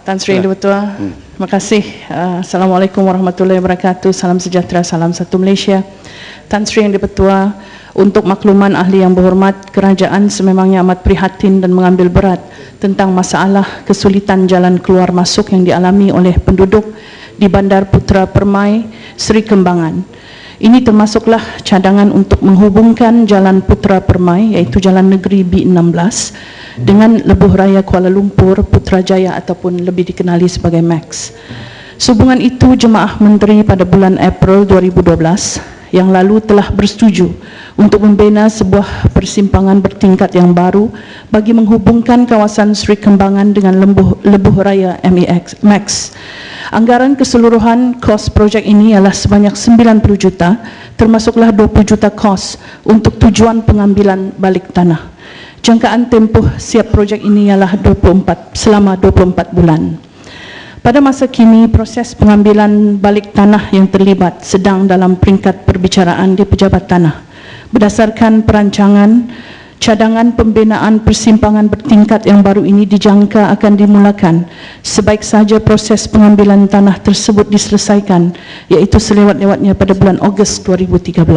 Tan Sri Yang Di-Pertua, terima kasih. Assalamualaikum warahmatullahi wabarakatuh. Salam sejahtera, salam satu Malaysia. Tan Sri Yang Di-Pertua, untuk makluman ahli yang berhormat, kerajaan sememangnya amat prihatin dan mengambil berat tentang masalah kesulitan jalan keluar masuk yang dialami oleh penduduk di Bandar Putra Permai, Seri Kembangan. Ini termasuklah cadangan untuk menghubungkan Jalan Putra Permai, iaitu Jalan Negeri B16, dengan Lebuh Raya Kuala Lumpur, Putrajaya ataupun lebih dikenali sebagai MAX. Sehubungan itu, Jemaah Menteri pada bulan April 2012 yang lalu telah bersetuju untuk membina sebuah persimpangan bertingkat yang baru bagi menghubungkan kawasan Seri Kembangan dengan Lebuh Raya MAX. Anggaran keseluruhan kos projek ini ialah sebanyak 90 juta, termasuklah 20 juta kos untuk tujuan pengambilan balik tanah. Jangkaan tempoh siap projek ini ialah selama 24 bulan. Pada masa kini, proses pengambilan balik tanah yang terlibat sedang dalam peringkat perbicaraan di Pejabat Tanah. Berdasarkan perancangan, cadangan pembinaan persimpangan bertingkat yang baru ini dijangka akan dimulakan sebaik saja proses pengambilan tanah tersebut diselesaikan, iaitu selewat-lewatnya pada bulan Ogos 2013.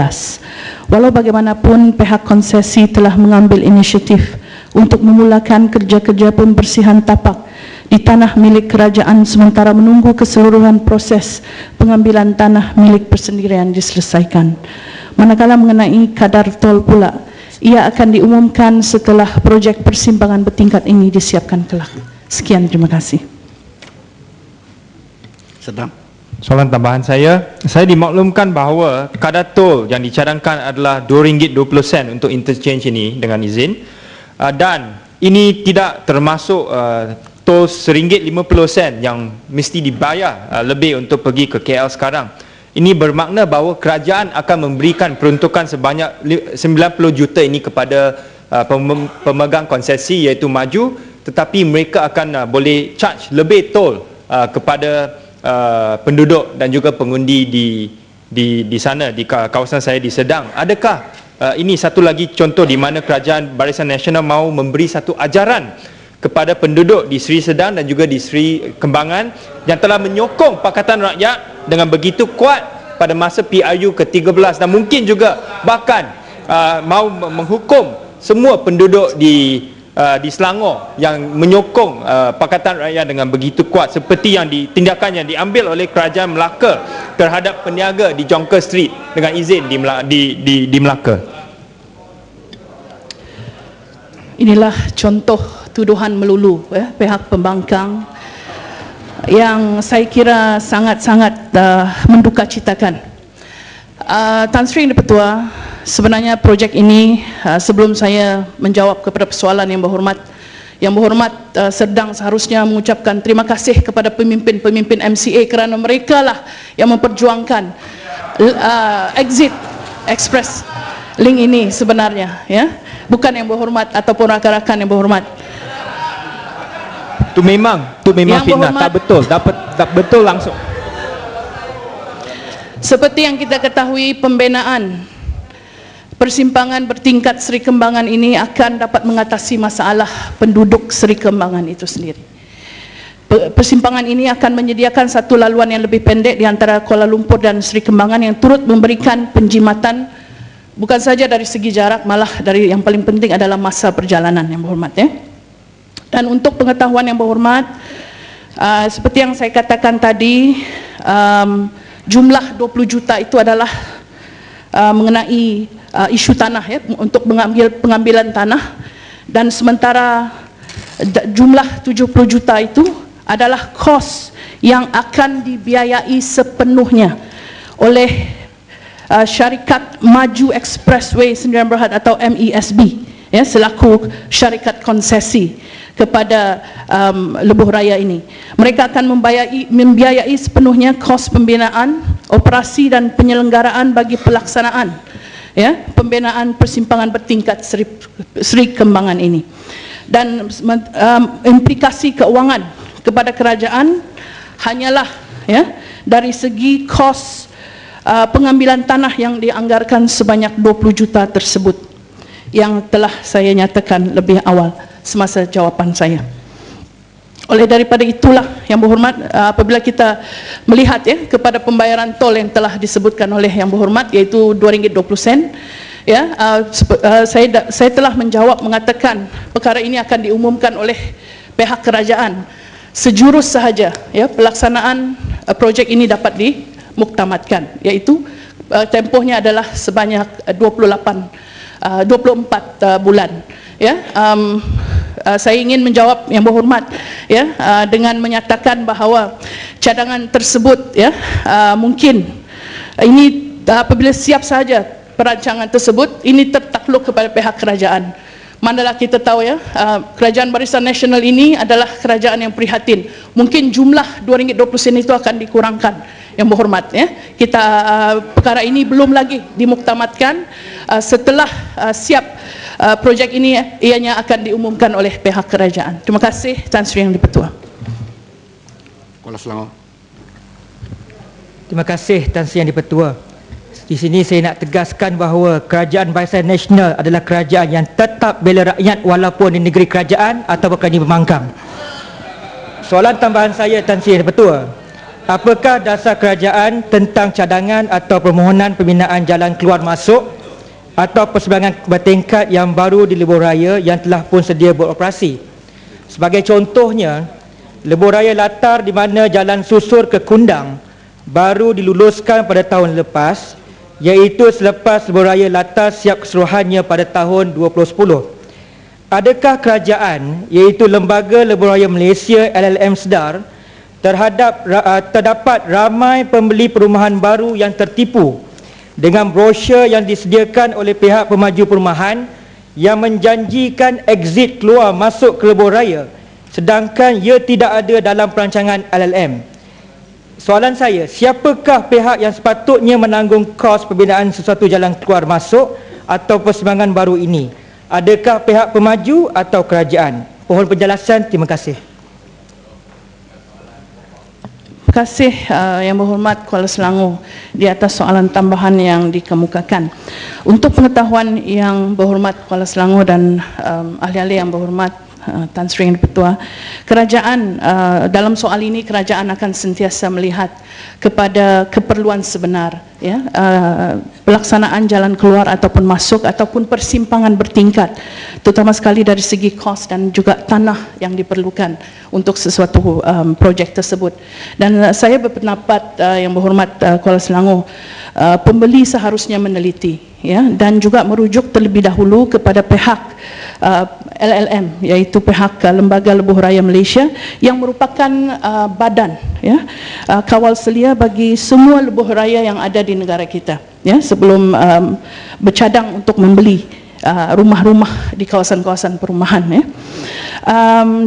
Walau bagaimanapun, pihak konsesi telah mengambil inisiatif untuk memulakan kerja-kerja pembersihan tapak di tanah milik kerajaan sementara menunggu keseluruhan proses pengambilan tanah milik persendirian diselesaikan. Manakala mengenai kadar tol pula, ia akan diumumkan setelah projek persimpangan bertingkat ini disiapkan kelak. Sekian, terima kasih. Sedang. Soalan tambahan saya dimaklumkan bahawa kadar tol yang dicadangkan adalah RM2.20 untuk interchange ini dengan izin, dan ini tidak termasuk tol RM1.50 yang mesti dibayar lebih untuk pergi ke KL sekarang. Ini bermakna bahawa kerajaan akan memberikan peruntukan sebanyak 90 juta ini kepada pemegang konsesi iaitu Maju, tetapi mereka akan boleh charge lebih tol kepada penduduk dan juga pengundi di sana, di kawasan saya di Sedang. Adakah ini satu lagi contoh di mana kerajaan Barisan Nasional mahu memberi satu ajaran kepada penduduk di Seri Sedang dan juga di Seri Kembangan yang telah menyokong Pakatan Rakyat dengan begitu kuat pada masa PRU ke-13 dan mungkin juga bahkan mahu menghukum semua penduduk di Selangor yang menyokong Pakatan Rakyat dengan begitu kuat, seperti yang tindakan yang diambil oleh kerajaan Melaka terhadap peniaga di Jonker Street dengan izin di Melaka. Inilah contoh tuduhan melulu pihak pembangkang yang saya kira sangat-sangat mendukacitakan. Tan Sri Yang Di-Pertua, sebenarnya projek ini, sebelum saya menjawab kepada persoalan Yang Berhormat, Sedang seharusnya mengucapkan terima kasih kepada pemimpin-pemimpin MCA kerana mereka lah yang memperjuangkan exit express link ini sebenarnya, ya, bukan Yang Berhormat ataupun rakan-rakan Yang Berhormat. Itu memang fitnah, tak betul langsung. Seperti yang kita ketahui, pembinaan persimpangan bertingkat Seri Kembangan ini akan dapat mengatasi masalah penduduk Seri Kembangan itu sendiri. Persimpangan ini akan menyediakan satu laluan yang lebih pendek di antara Kuala Lumpur dan Seri Kembangan yang turut memberikan penjimatan bukan saja dari segi jarak, malah dari yang paling penting adalah masa perjalanan, Yang Berhormat, ya. Dan untuk pengetahuan Yang Berhormat, seperti yang saya katakan tadi, jumlah 20 juta itu adalah mengenai isu tanah, ya, untuk pengambilan tanah, dan sementara jumlah 70 juta itu adalah kos yang akan dibiayai sepenuhnya oleh syarikat Maju Expressway Sdn Bhd atau MESB, ya, selaku syarikat konsesi kepada Lebuh Raya ini. Mereka akan membiayai sepenuhnya kos pembinaan, operasi dan penyelenggaraan bagi pelaksanaan, ya, pembinaan persimpangan bertingkat Seri Kembangan ini. Dan implikasi keuangan kepada kerajaan hanyalah, ya, dari segi kos pengambilan tanah yang dianggarkan sebanyak 20 juta tersebut yang telah saya nyatakan lebih awal semasa jawapan saya. Oleh daripada itulah Yang Berhormat, apabila kita melihat kepada pembayaran tol yang telah disebutkan oleh Yang Berhormat, iaitu RM2.20, saya telah menjawab mengatakan perkara ini akan diumumkan oleh pihak kerajaan sejurus sahaja pelaksanaan projek ini dapat dimuktamadkan, iaitu tempohnya adalah sebanyak 24 bulan. Saya ingin menjawab Yang Berhormat dengan menyatakan bahawa cadangan tersebut mungkin ini apabila siap saja perancangan tersebut ini tertakluk kepada pihak kerajaan. Manalah kita tahu Kerajaan Barisan Nasional ini adalah kerajaan yang prihatin. Mungkin jumlah RM2.20 itu akan dikurangkan, Yang Berhormat. Kita perkara ini belum lagi dimuktamadkan. Setelah siap projek ini, ianya akan diumumkan oleh pihak kerajaan. Terima kasih Tan Sri Yang di-Pertua. Kuala Selangor. Terima kasih Tan Sri Yang di-Pertua. Di sini saya nak tegaskan bahawa Kerajaan Barisan Nasional adalah kerajaan yang tetap bela rakyat walaupun di negeri kerajaan atau di pembangkang. Soalan tambahan saya Tan Sri Yang di-Pertua, apakah dasar kerajaan tentang cadangan atau permohonan pembinaan jalan keluar masuk atau persembahangan bertingkat yang baru di lebuh raya yang telah pun sedia beroperasi? Sebagai contohnya, lebuh raya latar di mana jalan susur ke Kundang baru diluluskan pada tahun lepas, iaitu selepas lebuh raya latar siap keseluruhannya pada tahun 2010. Adakah kerajaan, iaitu Lembaga Lebuh Raya Malaysia LLM sedar terdapat ramai pembeli perumahan baru yang tertipu dengan brosur yang disediakan oleh pihak pemaju perumahan yang menjanjikan exit keluar masuk ke lebuh raya, sedangkan ia tidak ada dalam perancangan LLM? Soalan saya, siapakah pihak yang sepatutnya menanggung kos pembinaan sesuatu jalan keluar masuk atau persembahangan baru ini? Adakah pihak pemaju atau kerajaan? Mohon penjelasan. Terima kasih. Terima kasih Yang Berhormat Kuala Selangor di atas soalan tambahan yang dikemukakan. Untuk pengetahuan Yang Berhormat Kuala Selangor dan ahli-ahli Yang Berhormat Tan Sri Yang di-Pertua, kerajaan dalam soal ini kerajaan akan sentiasa melihat kepada keperluan sebenar pelaksanaan jalan keluar ataupun masuk ataupun persimpangan bertingkat, terutama sekali dari segi kos dan juga tanah yang diperlukan untuk sesuatu projek tersebut. Dan saya berpendapat Yang Berhormat Kuala Selangor, pembeli seharusnya meneliti dan juga merujuk terlebih dahulu kepada pihak LLM, iaitu pihak Lembaga Lebuh Raya Malaysia yang merupakan badan kawal selia bagi semua lebuh raya yang ada di negara kita sebelum bercadang untuk membeli rumah-rumah di kawasan-kawasan perumahan.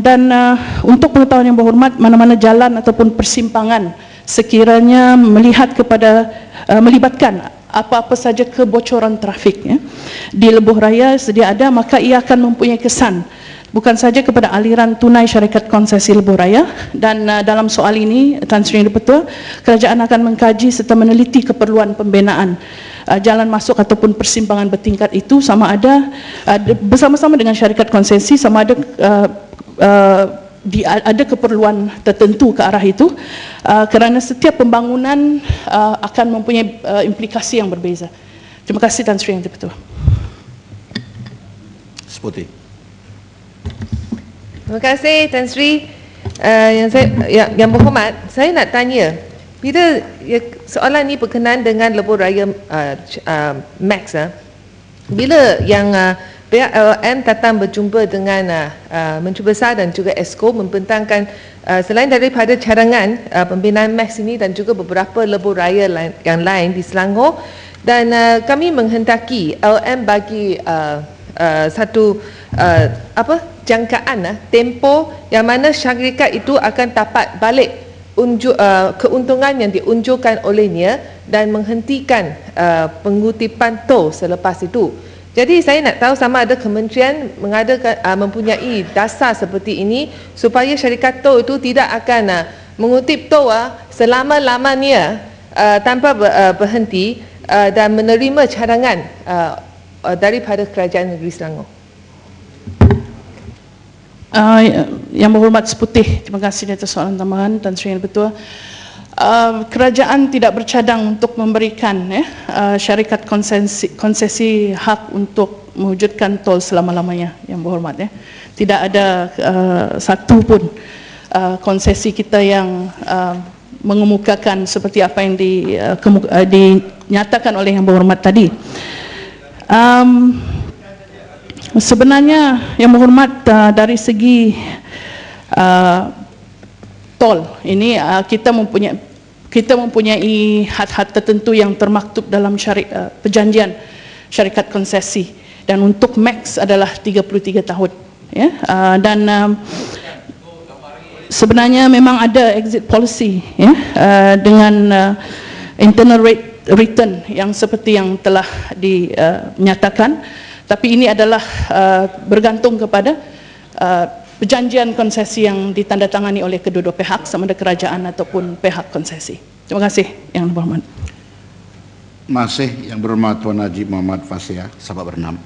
Dan untuk pengetahuan Yang Berhormat, mana-mana jalan ataupun persimpangan sekiranya melibatkan apa-apa saja kebocoran trafik di lebuh raya sedia ada, maka ia akan mempunyai kesan bukan saja kepada aliran tunai syarikat konsesi lebuh raya. Dan dalam soal ini Tan Sri Yang di-Pertua, kerajaan akan mengkaji serta meneliti keperluan pembinaan jalan masuk ataupun persimpangan bertingkat itu, sama ada bersama-sama dengan syarikat konsesi, sama ada ada keperluan tertentu ke arah itu, kerana setiap pembangunan akan mempunyai implikasi yang berbeza. Terima kasih Tan Sri Yang di-Pertua. Seperti. Terima kasih Tan Sri. Yang Berhormat, saya nak tanya, bila soalan ini berkenaan dengan lebuh raya Max, bila yang pihak LLM datang berjumpa dengan Menteri Besar dan juga Exco membentangkan selain daripada cadangan pembinaan Max ini dan juga beberapa lebuh raya yang lain di Selangor, dan kami menghendaki LLM bagi satu jangkaan tempoh yang mana syarikat itu akan dapat balik keuntungan yang diunjukkan olehnya dan menghentikan pengutipan tol selepas itu. Jadi saya nak tahu sama ada kementerian mempunyai dasar seperti ini supaya syarikat tol itu tidak akan mengutip tol selama-lamanya tanpa berhenti dan menerima cadangan daripada Kerajaan Negeri Selangor. Yang Berhormat Seputih, terima kasih di atas soalan tambahan Tan Sri Yang Dipertua. Kerajaan tidak bercadang untuk memberikan syarikat konsesi hak untuk mewujudkan tol selama-lamanya, Yang Berhormat. Tidak ada satu pun konsesi kita yang mengemukakan seperti apa yang dinyatakan oleh Yang Berhormat tadi. Sebenarnya Yang Berhormat, dari segi tol ini kita mempunyai had-had tertentu yang termaktub dalam perjanjian syarikat konsesi, dan untuk max adalah 33 tahun, ya. Dan sebenarnya memang ada exit policy, ya, dengan internal rate return yang seperti yang telah dinyatakan, tapi ini adalah bergantung kepada perjanjian konsesi yang ditandatangani oleh kedua-dua pihak, sama ada kerajaan ataupun pihak konsesi. Terima kasih Yang Berhormat. Masih Yang Berhormat Tuan Haji Muhammad Fasya, sahabat bernam.